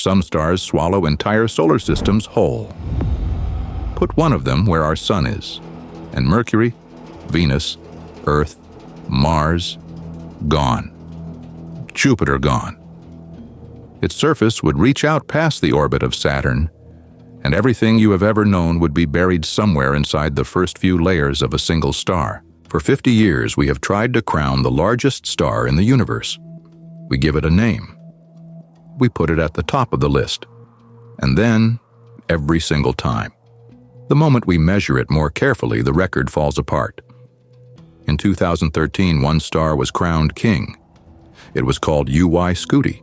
Some stars swallow entire solar systems whole. Put one of them where our sun is, and Mercury, Venus, Earth, Mars, gone. Jupiter gone. Its surface would reach out past the orbit of Saturn, and everything you have ever known would be buried somewhere inside the first few layers of a single star. For 50 years, we have tried to crown the largest star in the universe. We give it a name. We put it at the top of the list. And then, every single time, the moment we measure it more carefully, the record falls apart. In 2013, one star was crowned king. It was called Scuti,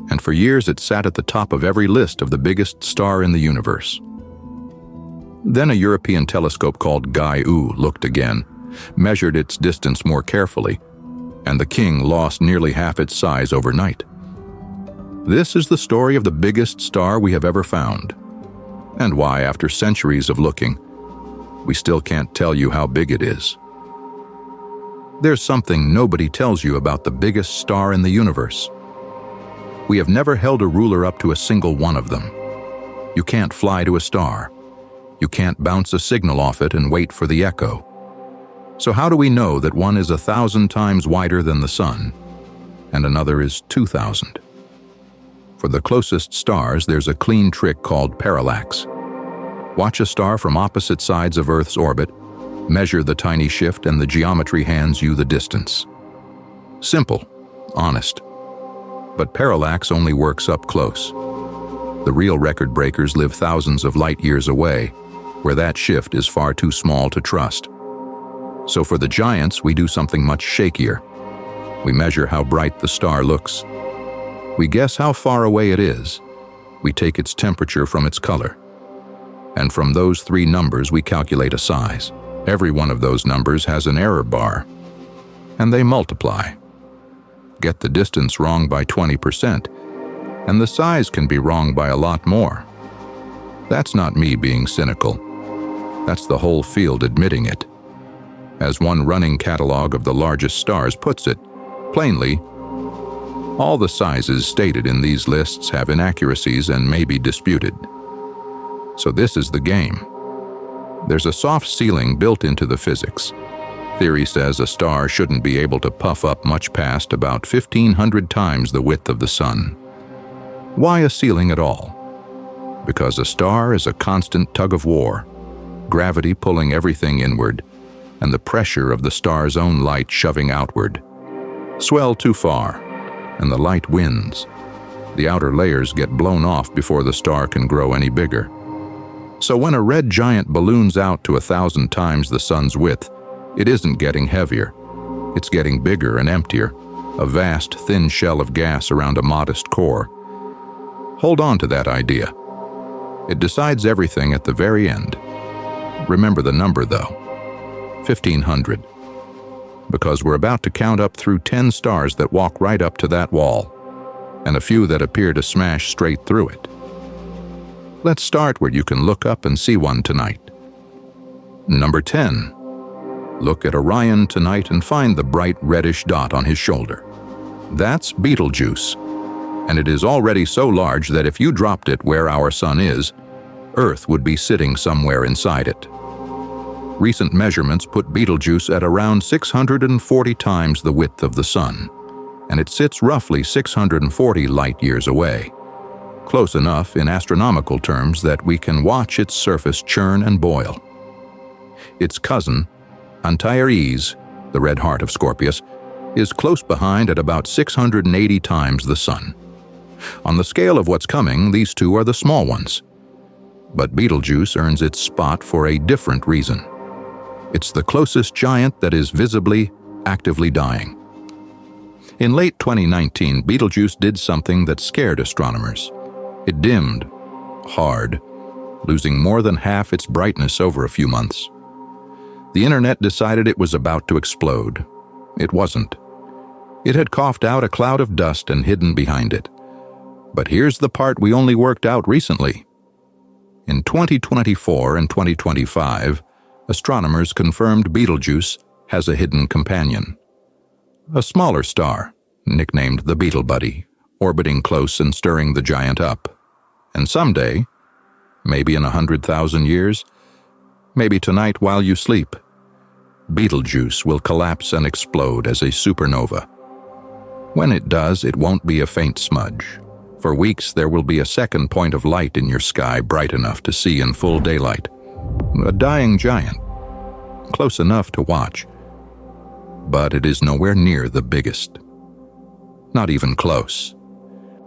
and for years it sat at the top of every list of the biggest star in the universe. Then a European telescope called Gaia looked again, measured its distance more carefully, and the king lost nearly half its size overnight. This is the story of the biggest star we have ever found, and why, after centuries of looking, we still can't tell you how big it is. There's something nobody tells you about the biggest star in the universe. We have never held a ruler up to a single one of them. You can't fly to a star. You can't bounce a signal off it and wait for the echo. So how do we know that one is 1,000 times wider than the sun, and another is 2,000? For the closest stars, there's a clean trick called parallax. Watch a star from opposite sides of Earth's orbit, measure the tiny shift, and the geometry hands you the distance. Simple, honest. But parallax only works up close. The real record breakers live thousands of light years away, where that shift is far too small to trust. So for the giants, we do something much shakier. We measure how bright the star looks. We guess how far away it is. We take its temperature from its color. And from those three numbers, we calculate a size. Every one of those numbers has an error bar, and they multiply. Get the distance wrong by 20%, and the size can be wrong by a lot more. That's not me being cynical. That's the whole field admitting it. As one running catalog of the largest stars puts it, plainly, all the sizes stated in these lists have inaccuracies and may be disputed. So this is the game. There's a soft ceiling built into the physics. Theory says a star shouldn't be able to puff up much past about 1,500 times the width of the sun. Why a ceiling at all? Because a star is a constant tug of war, gravity pulling everything inward, and the pressure of the star's own light shoving outward. Swell too far, and the light wins. The outer layers get blown off before the star can grow any bigger. So when a red giant balloons out to 1,000 times the sun's width, it isn't getting heavier. It's getting bigger and emptier, a vast, thin shell of gas around a modest core. Hold on to that idea. It decides everything at the very end. Remember the number, though. 1,500. Because we're about to count up through 10 stars that walk right up to that wall, and a few that appear to smash straight through it. Let's start where you can look up and see one tonight. Number 10. Look at Orion tonight and find the bright reddish dot on his shoulder. That's Betelgeuse, and it is already so large that if you dropped it where our sun is, Earth would be sitting somewhere inside it. Recent measurements put Betelgeuse at around 640 times the width of the sun, and it sits roughly 640 light years away. Close enough in astronomical terms that we can watch its surface churn and boil. Its cousin, Antares, the red heart of Scorpius, is close behind at about 680 times the sun. On the scale of what's coming, these two are the small ones. But Betelgeuse earns its spot for a different reason. It's the closest giant that is visibly, actively dying. In late 2019, Betelgeuse did something that scared astronomers. It dimmed, hard, losing more than half its brightness over a few months. The internet decided it was about to explode. It wasn't. It had coughed out a cloud of dust and hidden behind it. But here's the part we only worked out recently. In 2024 and 2025, astronomers confirmed Betelgeuse has a hidden companion. A smaller star, nicknamed the Beetle Buddy, orbiting close and stirring the giant up. And someday, maybe in 100,000 years, maybe tonight while you sleep, Betelgeuse will collapse and explode as a supernova. When it does, it won't be a faint smudge. For weeks, there will be a second point of light in your sky bright enough to see in full daylight. A dying giant, close enough to watch. But it is nowhere near the biggest. Not even close.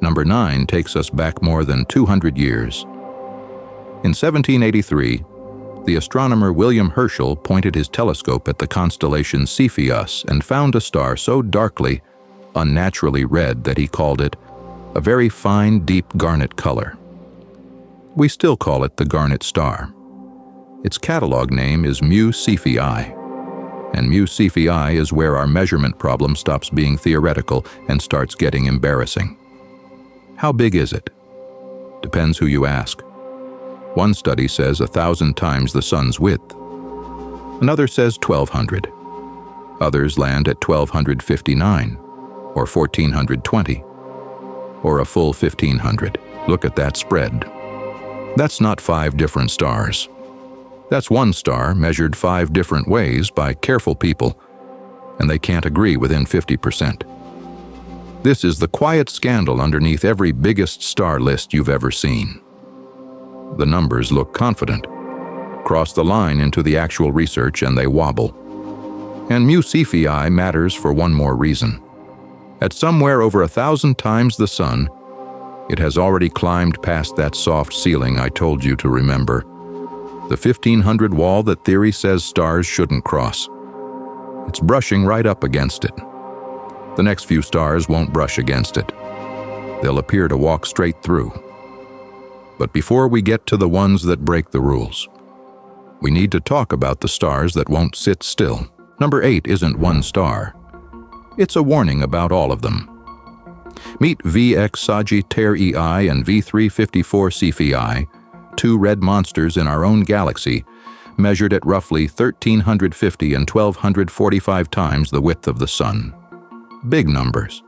Number 9 takes us back more than 200 years. In 1783, the astronomer William Herschel pointed his telescope at the constellation Cephei and found a star so darkly, unnaturally red that he called it a very fine, deep garnet color. We still call it the Garnet star. Its catalog name is Mu Cephei, and Mu Cephei is where our measurement problem stops being theoretical and starts getting embarrassing. How big is it? Depends who you ask. One study says 1,000 times the sun's width. Another says 1,200. Others land at 1,259, or 1,420, or a full 1,500. Look at that spread. That's not 5 different stars. That's one star measured 5 different ways by careful people, and they can't agree within 50%. This is the quiet scandal underneath every biggest star list you've ever seen. The numbers look confident. Cross the line into the actual research and they wobble. And Mu Cephei matters for one more reason. At somewhere over 1,000 times the sun, it has already climbed past that soft ceiling I told you to remember. The 1,500 wall that theory says stars shouldn't cross. It's brushing right up against it. The next few stars won't brush against it. They'll appear to walk straight through. But before we get to the ones that break the rules, we need to talk about the stars that won't sit still. Number 8 isn't one star. It's a warning about all of them. Meet VX Sagittarii and V354 Cephei, 2 red monsters in our own galaxy, measured at roughly 1,350 and 1,245 times the width of the sun. Big numbers.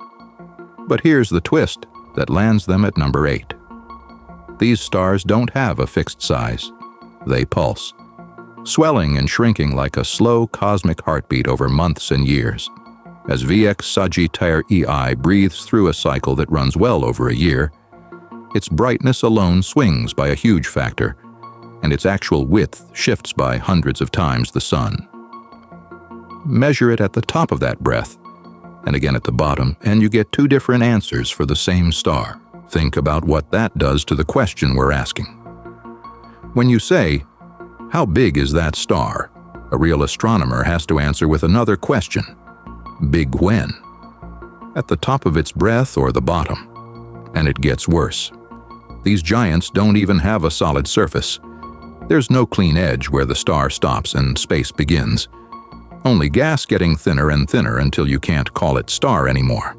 But here's the twist that lands them at number 8. These stars don't have a fixed size. They pulse, swelling and shrinking like a slow cosmic heartbeat over months and years. As VX Sagittarii breathes through a cycle that runs well over a year, its brightness alone swings by a huge factor, and its actual width shifts by hundreds of times the sun. Measure it at the top of that breath, and again at the bottom, and you get 2 different answers for the same star. Think about what that does to the question we're asking. When you say, "How big is that star?" a real astronomer has to answer with another question. Big when? At the top of its breath or the bottom? And it gets worse. These giants don't even have a solid surface. There's no clean edge where the star stops and space begins. Only gas getting thinner and thinner until you can't call it star anymore.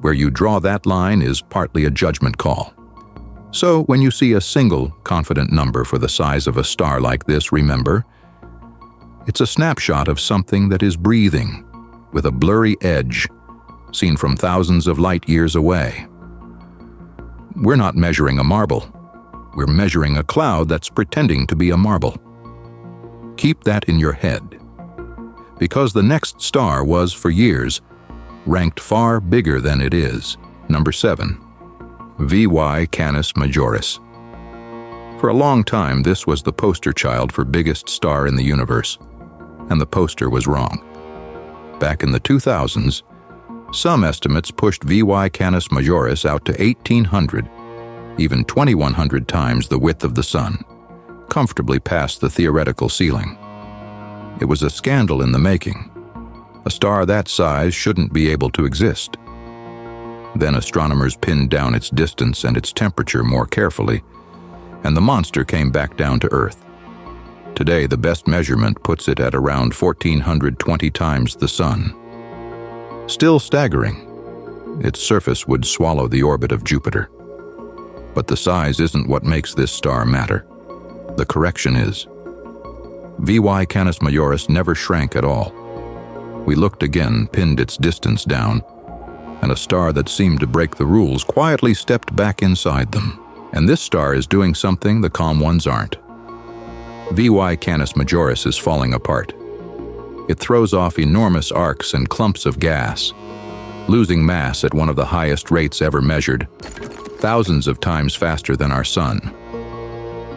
Where you draw that line is partly a judgment call. So when you see a single confident number for the size of a star like this, remember, it's a snapshot of something that is breathing, with a blurry edge, seen from thousands of light years away. We're not measuring a marble. We're measuring a cloud that's pretending to be a marble. Keep that in your head. Because the next star was, for years, ranked far bigger than it is. Number 7. VY Canis Majoris. For a long time, this was the poster child for biggest star in the universe, and the poster was wrong. Back in the 2000s, some estimates pushed VY Canis Majoris out to 1,800, even 2,100 times the width of the sun, comfortably past the theoretical ceiling. It was a scandal in the making. A star that size shouldn't be able to exist. Then astronomers pinned down its distance and its temperature more carefully, and the monster came back down to Earth. Today, the best measurement puts it at around 1,420 times the sun. Still staggering. Its surface would swallow the orbit of Jupiter. But the size isn't what makes this star matter. The correction is. VY Canis Majoris never shrank at all. We looked again, pinned its distance down, and a star that seemed to break the rules quietly stepped back inside them. And this star is doing something the calm ones aren't. Canis Majoris is falling apart. It throws off enormous arcs and clumps of gas, losing mass at one of the highest rates ever measured, thousands of times faster than our Sun.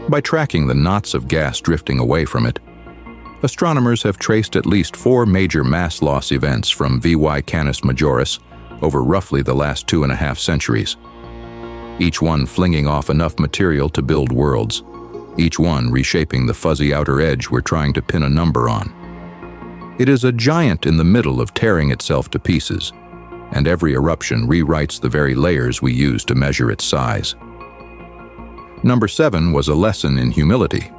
By tracking the knots of gas drifting away from it, astronomers have traced at least 4 major mass loss events from Canis Majoris over roughly the last 2.5 centuries, each one flinging off enough material to build worlds, each one reshaping the fuzzy outer edge we're trying to pin a number on. It is a giant in the middle of tearing itself to pieces, and every eruption rewrites the very layers we use to measure its size. Number 7 was a lesson in humility.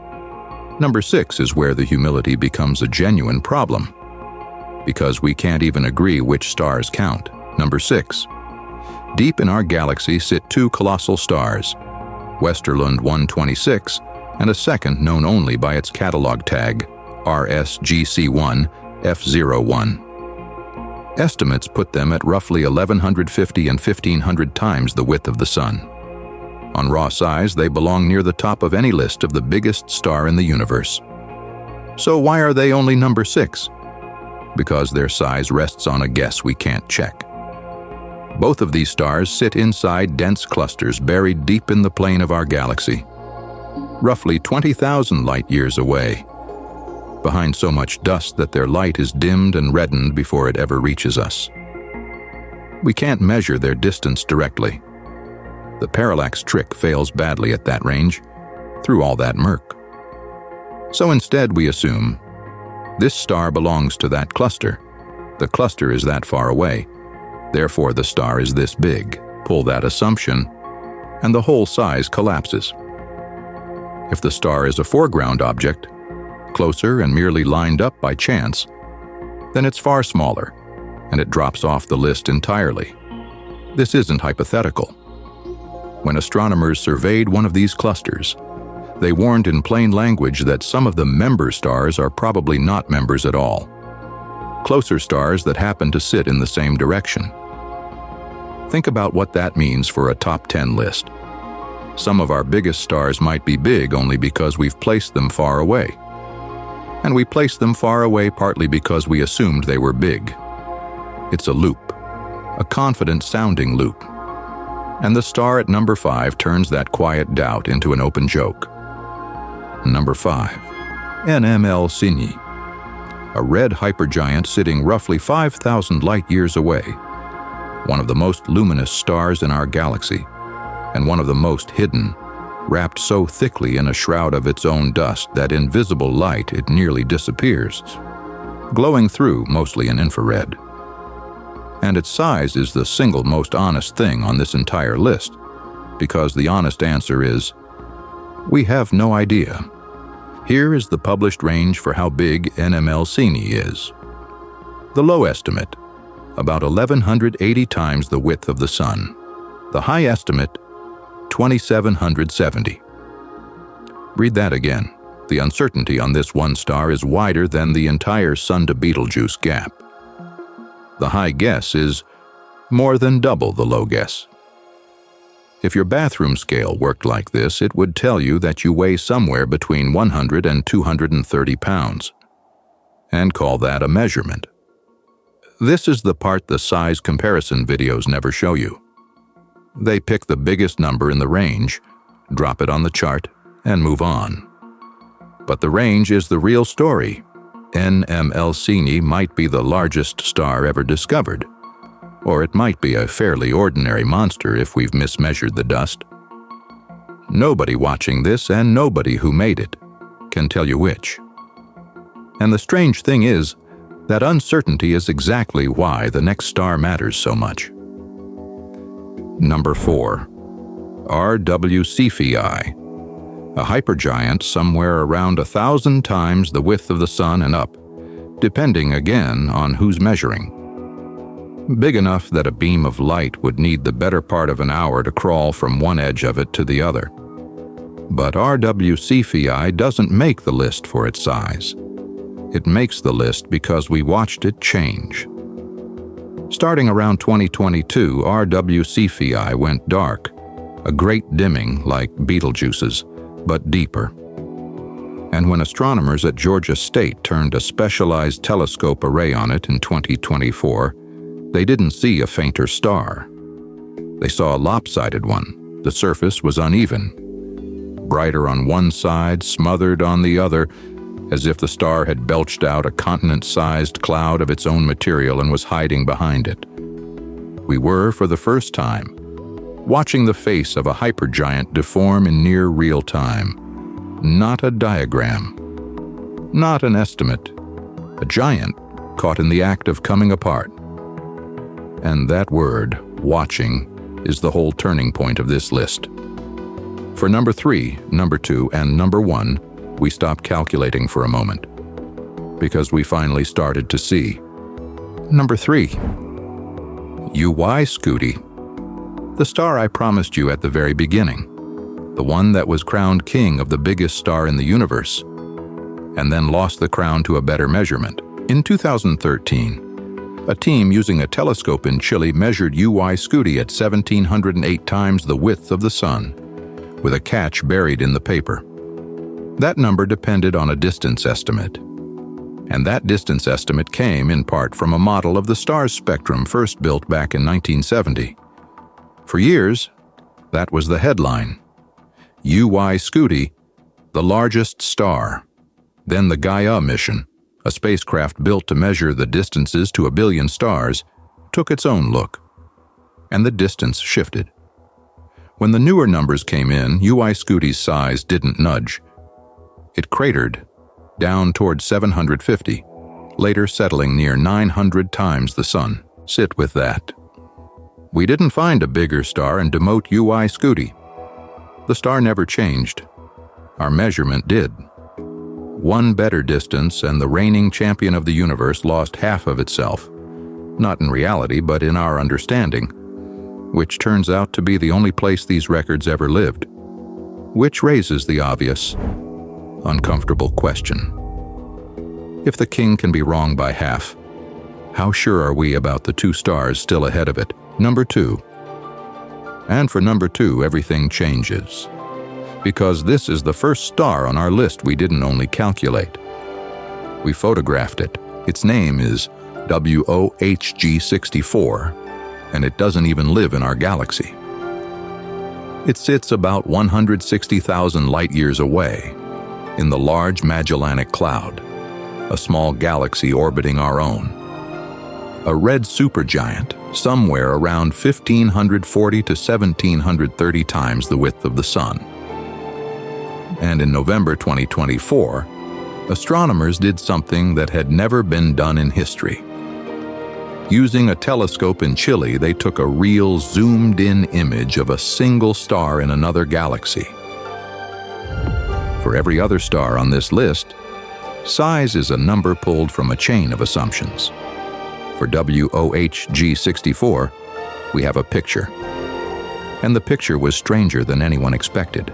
Number 6 is where the humility becomes a genuine problem, because we can't even agree which stars count. Number 6. Deep in our galaxy sit 2 colossal stars, Westerlund 126 and a second known only by its catalog tag, RSGC1 F01. Estimates put them at roughly 1,150 and 1,500 times the width of the Sun. On raw size, they belong near the top of any list of the biggest star in the universe. So why are they only number 6? Because their size rests on a guess we can't check. Both of these stars sit inside dense clusters buried deep in the plane of our galaxy, roughly 20,000 light-years away, behind so much dust that their light is dimmed and reddened before it ever reaches us. We can't measure their distance directly. The parallax trick fails badly at that range, through all that murk. So instead we assume, this star belongs to that cluster. The cluster is that far away, therefore the star is this big. Pull that assumption, and the whole size collapses. If the star is a foreground object, closer and merely lined up by chance, then it's far smaller, and it drops off the list entirely. This isn't hypothetical. When astronomers surveyed one of these clusters, they warned in plain language that some of the member stars are probably not members at all, closer stars that happen to sit in the same direction. Think about what that means for a top 10 list. Some of our biggest stars might be big only because we've placed them far away. And we placed them far away partly because we assumed they were big. It's a loop, a confident-sounding loop. And the star at number 5 turns that quiet doubt into an open joke. Number 5. NML Cygni, a red hypergiant sitting roughly 5,000 light-years away, one of the most luminous stars in our galaxy, and one of the most hidden, wrapped so thickly in a shroud of its own dust that in visible light it nearly disappears, glowing through mostly in infrared. And its size is the single most honest thing on this entire list, because the honest answer is, we have no idea. Here is the published range for how big NML Cygni is. The low estimate, about 1,180 times the width of the Sun. The high estimate, 2,770. Read that again. The uncertainty on this one star is wider than the entire Sun to Betelgeuse gap. The high guess is more than double the low guess. If your bathroom scale worked like this, it would tell you that you weigh somewhere between 100 and 230 pounds, and call that a measurement. This is the part the size comparison videos never show you. They pick the biggest number in the range, drop it on the chart, and move on. But the range is the real story. NML Cygni might be the largest star ever discovered, or it might be a fairly ordinary monster if we've mismeasured the dust. Nobody watching this and nobody who made it can tell you which. And the strange thing is that uncertainty is exactly why the next star matters so much. Number 4. RW Cephei, a hypergiant somewhere around 1,000 times the width of the Sun and up, depending again on who's measuring. Big enough that a beam of light would need the better part of an hour to crawl from one edge of it to the other. But RW Cephei doesn't make the list for its size. It makes the list because we watched it change. Starting around 2022, RW Cephei went dark, a great dimming like Betelgeuse's, but deeper. And when astronomers at Georgia State turned a specialized telescope array on it in 2024, they didn't see a fainter star. They saw a lopsided one. The surface was uneven, brighter on one side, smothered on the other, as if the star had belched out a continent-sized cloud of its own material and was hiding behind it. We were, for the first time, watching the face of a hypergiant deform in near real time. Not a diagram, not an estimate, a giant caught in the act of coming apart. And that word, watching, is the whole turning point of this list. For number 3, number 2, and number 1, we stopped calculating for a moment, because we finally started to see. Number 3. UY Scuti, the star I promised you at the very beginning, the one that was crowned king of the biggest star in the universe, and then lost the crown to a better measurement. In 2013, a team using a telescope in Chile measured UY Scuti at 1,708 times the width of the Sun, with a catch buried in the paper. That number depended on a distance estimate, and that distance estimate came in part from a model of the star's spectrum first built back in 1970. For years, that was the headline. UY Scuti, the largest star. Then the Gaia mission, a spacecraft built to measure the distances to 1 billion stars, took its own look, and the distance shifted. When the newer numbers came in, UY Scuti's size didn't nudge. It cratered, down toward 750, later settling near 900 times the Sun. Sit with that. We didn't find a bigger star and demote UY Scuti. The star never changed. Our measurement did. One better distance and the reigning champion of the universe lost half of itself. Not in reality, but in our understanding, which turns out to be the only place these records ever lived. Which raises the obvious, uncomfortable question. If the king can be wrong by half, how sure are we about the 2 stars still ahead of it? Number 2. And for number 2, everything changes. Because this is the first star on our list we didn't only calculate. We photographed it. Its name is WOH G64, and it doesn't even live in our galaxy. It sits about 160,000 light-years away, in the Large Magellanic Cloud, a small galaxy orbiting our own. A red supergiant, somewhere around 1,540 to 1,730 times the width of the Sun. And in November 2024, astronomers did something that had never been done in history. Using a telescope in Chile, they took a real zoomed-in image of a single star in another galaxy. For every other star on this list, size is a number pulled from a chain of assumptions. For WOH G64, we have a picture. And the picture was stranger than anyone expected.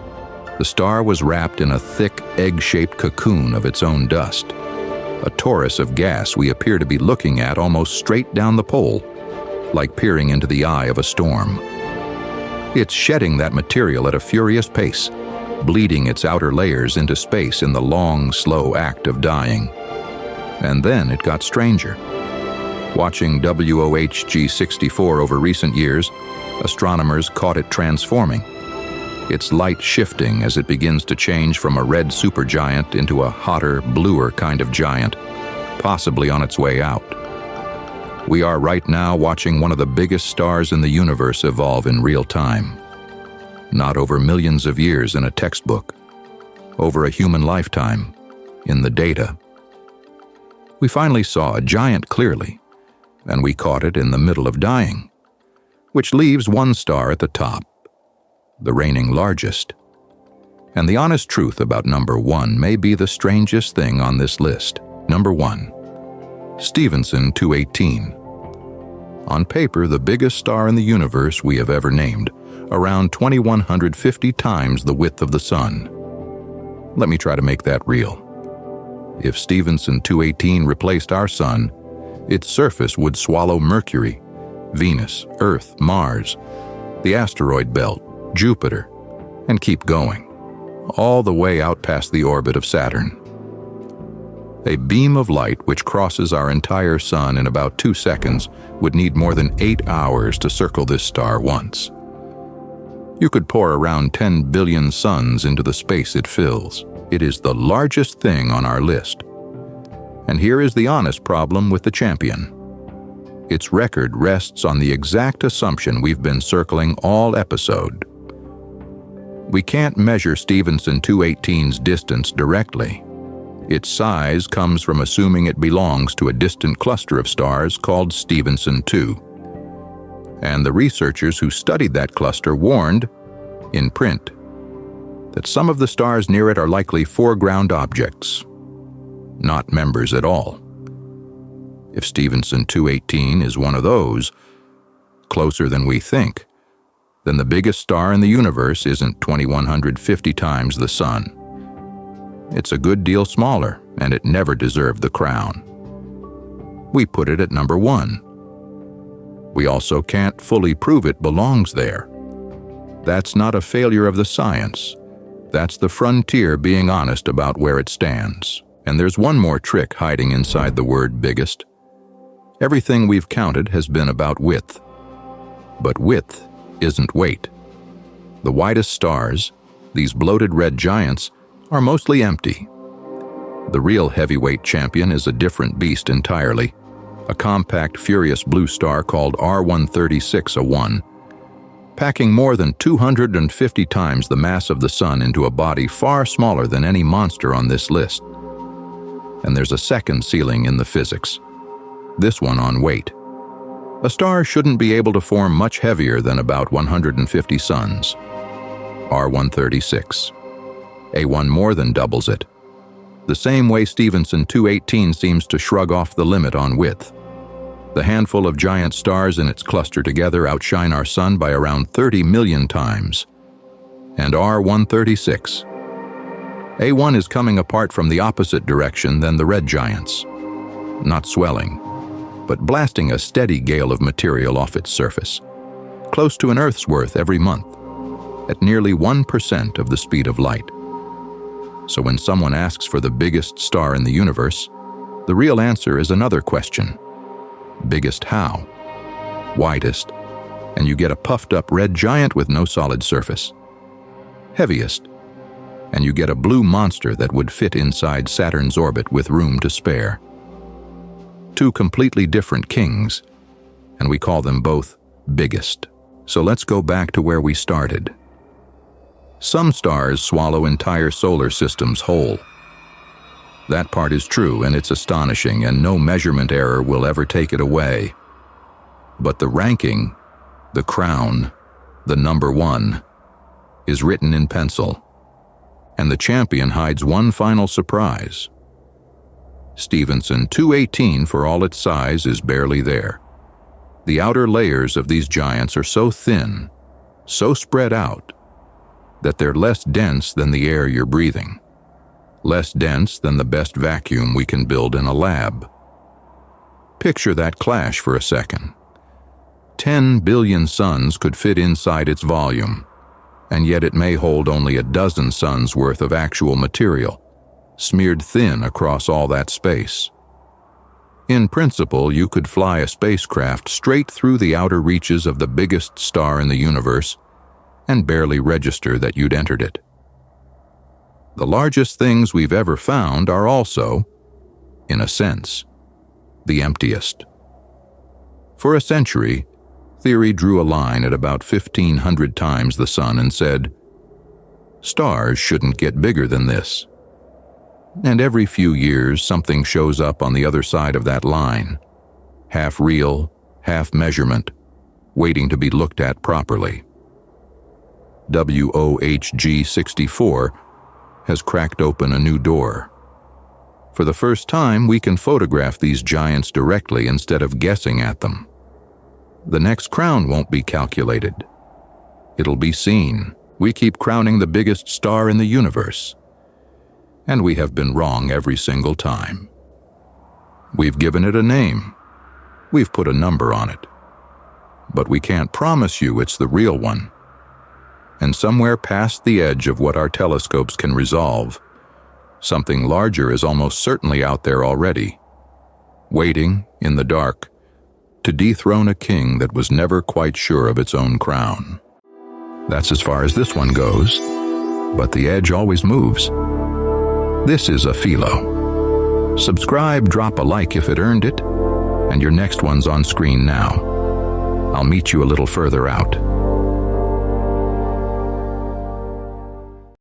The star was wrapped in a thick, egg-shaped cocoon of its own dust. A torus of gas we appear to be looking at almost straight down the pole, like peering into the eye of a storm. It's shedding that material at a furious pace, bleeding its outer layers into space in the long, slow act of dying. And then it got stranger. Watching WOH G64 over recent years, astronomers caught it transforming. Its light shifting as it begins to change from a red supergiant into a hotter, bluer kind of giant, possibly on its way out. We are right now watching one of the biggest stars in the universe evolve in real time. Not over millions of years in a textbook, over a human lifetime in the data. We finally saw a giant clearly, and we caught it in the middle of dying, which leaves one star at the top, the reigning largest. And the honest truth about number 1 may be the strangest thing on this list. Number 1, Stephenson 218. On paper, the biggest star in the universe we have ever named, around 2,150 times the width of the Sun. Let me try to make that real. If Stephenson 218 replaced our Sun, its surface would swallow Mercury, Venus, Earth, Mars, the asteroid belt, Jupiter, and keep going, all the way out past the orbit of Saturn. A beam of light which crosses our entire sun in about 2 seconds would need more than 8 hours to circle this star once. You could pour around 10 billion suns into the space it fills. It is the largest thing on our list. And here is the honest problem with the champion. Its record rests on the exact assumption we've been circling all episode. We can't measure Stephenson 218's distance directly. Its size comes from assuming it belongs to a distant cluster of stars called Stephenson 2. And the researchers who studied that cluster warned, in print, that some of the stars near it are likely foreground objects, not members at all. If Stephenson 218 is one of those, closer than we think, then the biggest star in the universe isn't 2,150 times the Sun. It's a good deal smaller, and it never deserved the crown. We put it at number 1. We also can't fully prove it belongs there. That's not a failure of the science. That's the frontier being honest about where it stands. And there's one more trick hiding inside the word biggest. Everything we've counted has been about width. But width isn't weight. The widest stars, these bloated red giants, are mostly empty. The real heavyweight champion is a different beast entirely, a compact, furious blue star called R136A1, packing more than 250 times the mass of the Sun into a body far smaller than any monster on this list. And there's a second ceiling in the physics, this one on weight. A star shouldn't be able to form much heavier than about 150 suns. R136. A1 more than doubles it. The same way Stephenson 218 seems to shrug off the limit on width. The handful of giant stars in its cluster together outshine our Sun by around 30 million times. And R136. A1 is coming apart from the opposite direction than the red giants. Not swelling, but blasting a steady gale of material off its surface, close to an Earth's worth every month, at nearly 1% of the speed of light. So when someone asks for the biggest star in the universe, the real answer is another question. Biggest how? Widest, and you get a puffed-up red giant with no solid surface. Heaviest, and you get a blue monster that would fit inside Saturn's orbit with room to spare. Two completely different kings, and we call them both biggest. So let's go back to where we started. Some stars swallow entire solar systems whole. That part is true, and it's astonishing, and no measurement error will ever take it away. But the ranking, the crown, the number 1, is written in pencil, and the champion hides one final surprise. Stephenson 218, for all its size, is barely there. The outer layers of these giants are so thin, so spread out, that they're less dense than the air you're breathing, less dense than the best vacuum we can build in a lab. Picture that clash for a second. 10 billion suns could fit inside its volume, and yet it may hold only a dozen suns worth of actual material, smeared thin across all that space. In principle, you could fly a spacecraft straight through the outer reaches of the biggest star in the universe and barely register that you'd entered it. The largest things we've ever found are also, in a sense, the emptiest. For a century, theory drew a line at about 1,500 times the Sun and said, stars shouldn't get bigger than this. And every few years, something shows up on the other side of that line, half real, half measurement, waiting to be looked at properly. WOH G64 has cracked open a new door. For the first time, we can photograph these giants directly instead of guessing at them. The next crown won't be calculated. It'll be seen. We keep crowning the biggest star in the universe. And we have been wrong every single time. We've given it a name. We've put a number on it. but we can't promise you it's the real one. And somewhere past the edge of what our telescopes can resolve, something larger is almost certainly out there already, waiting in the dark to dethrone a king that was never quite sure of its own crown. That's as far as this one goes, but the edge always moves. This is a Philo. Subscribe, drop a like if it earned it, and your next one's on screen now. I'll meet you a little further out.